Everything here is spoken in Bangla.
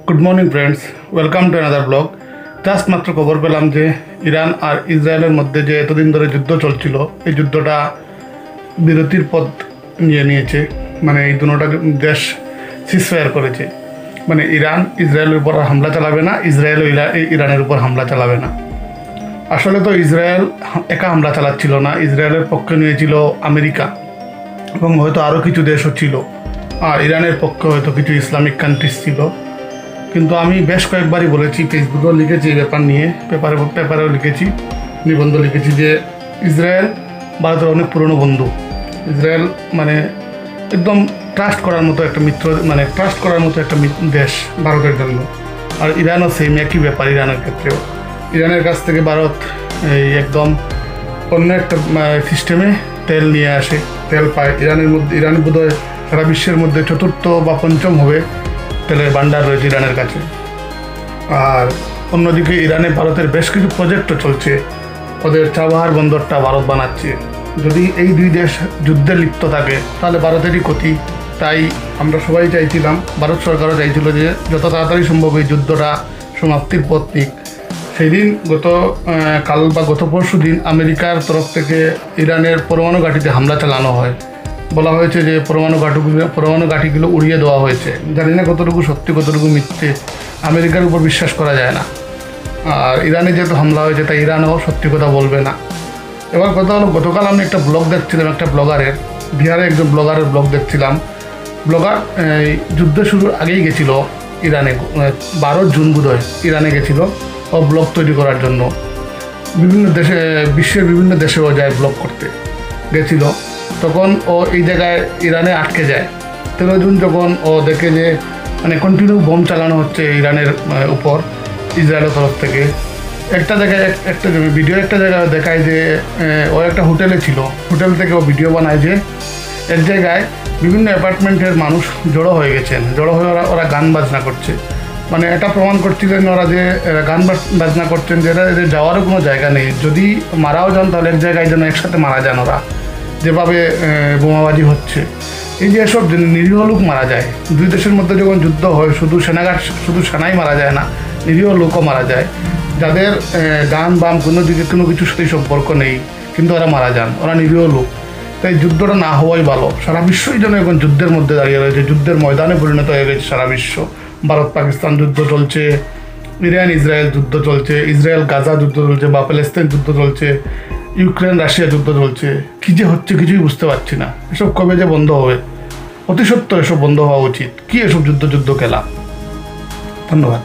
Good morning friends, welcome to another blog. Just মাত্র খবর পেলাম যে ইরান আর ইসরায়েলের মধ্যে যে এতদিন ধরে যুদ্ধ চলছিল, এই যুদ্ধটা বিরতির পথ নিয়েছে। মানে এই দুটোটা দেশ সিজফায়ার করেছে। মানে ইরান ইসরায়েলের উপর হামলা চালাবে না, ইসরায়েলও ইরানের উপর হামলা চালাবে না। আসলে তো ইসরায়েল একা হামলা চালাচ্ছিল না, ইসরায়েলের পক্ষে নিয়েছিল আমেরিকা এবং হয়তো আরও কিছু দেশও ছিল, আর ইরানের পক্ষে হয়তো কিছু ইসলামিক কান্ট্রিজ ছিল। কিন্তু আমি বেশ কয়েকবারই বলেছি, ফেসবুকেও লিখেছি এই ব্যাপার নিয়ে, পেপারেও লিখেছি, নিবন্ধ লিখেছি যে ইসরায়েল ভারতের অনেক পুরনো বন্ধু। ইসরায়েল মানে একদম ট্রাস্ট করার মতো একটা মিত্র, মানে ট্রাস্ট করার মতো একটা দেশ ভারতের জন্য। আর ইরানও সেম একই ব্যাপার। ইরানের ক্ষেত্রেও ইরানের কাছ থেকে ভারত এই একদম অন্য একটা সিস্টেমে তেল নিয়ে আসে, তেল পায় ইরান বোধহয় সারা বিশ্বের মধ্যে চতুর্থ বা পঞ্চম হবে তেলের ভান্ডার রয়েছে ইরানের কাছে। আর অন্যদিকে ইরানে ভারতের বেশ কিছু প্রজেক্টও চলছে। ওদের চাবাহার বন্দরটা ভারত বানাচ্ছে। যদি এই দুই দেশ যুদ্ধে লিপ্ত থাকে তাহলে ভারতেরই ক্ষতি। তাই আমরা সবাই চাইছিলাম, ভারত সরকারও চাইছিল যে যত তাড়াতাড়ি সম্ভব এই যুদ্ধটা সমাপ্তির পথ নিক। সেই দিন কাল বা গত পরশু দিন আমেরিকার তরফ থেকে ইরানের পরমাণু ঘাঁটিতে হামলা চালানো হয়। বলা হয়েছে যে পরমাণু ঘাঁটিগুলো উড়িয়ে দেওয়া হয়েছে। জানি না কতটুকু সত্যি কতটুকু মিথ্যে, আমেরিকার উপর বিশ্বাস করা যায় না। আর ইরানে যেহেতু হামলা হয়েছে তাই ইরানও সত্যি কথা বলবে না। এবার কথা হলো, গতকাল আমি একটা ব্লগ দেখছিলাম, একটা ব্লগারের, বিহারে একজন ব্লগারের ব্লগ দেখছিলাম। ব্লগার যুদ্ধ শুরুর আগেই গেছিল ইরানে, 12 জুন বোধহয় ইরানে গেছিল ও ব্লগ তৈরি করার জন্য। বিভিন্ন দেশে, বিশ্বের বিভিন্ন দেশেও যায় ব্লগ করতে গেছিল। তখন ও এই জায়গায় ইরানে আটকে যায়। 13 জুন যখন ও দেখে যে মানে কন্টিনিউ বোম চালানো হচ্ছে ইরানের উপর ইসরায়েলের তরফ থেকে। একটা জায়গায় একটা জায়গায় দেখায় যে ও একটা হোটেলে ছিল, হোটেল থেকে ও ভিডিও বানায় যে এক জায়গায় বিভিন্ন অ্যাপার্টমেন্টের মানুষ জড়ো হয়ে গেছেন, জড়ো হয়ে ওরা গান বাজনা করছে। মানে এটা প্রমাণ করছিলেন ওরা যে গান বাজনা করছেন, যেটা এদের যাওয়ারও কোনো জায়গা নেই। যদি মারাও যান তাহলে এক জায়গায় যেন একসাথে মারা যান ওরা, যেভাবে বোমাবাজি হচ্ছে। এই যে এসব নিরীহ লোক মারা যায়, দুই দেশের মধ্যে যখন যুদ্ধ হয় শুধু সেনাই মারা যায় না, নিরীহ লোকও মারা যায়, যাদের গান বাম কোনো কিছুর সাথে সম্পর্ক নেই, কিন্তু ওরা মারা যান, ওরা নিরীহ লোক। তাই যুদ্ধটা না হওয়াই ভালো। সারা বিশ্বই যেন এখন যুদ্ধের মধ্যে দাঁড়িয়ে রয়েছে, যুদ্ধের ময়দানে পরিণত হয়ে গেছে সারা বিশ্ব। ভারত পাকিস্তান যুদ্ধ চলছে, ইরান ইসরায়েল যুদ্ধ চলছে, ইসরায়েল গাজা যুদ্ধ চলছে বা প্যালেস্তাইন যুদ্ধ চলছে, ইউক্রেন রাশিয়া যুদ্ধ চলছে। কী যে হচ্ছে কিছুই বুঝতে পারছি না। এসব কবে যে বন্ধ হবে? অতি সত্বর এসব বন্ধ হওয়া উচিত। কি এসব যুদ্ধ খেলা? ধন্যবাদ।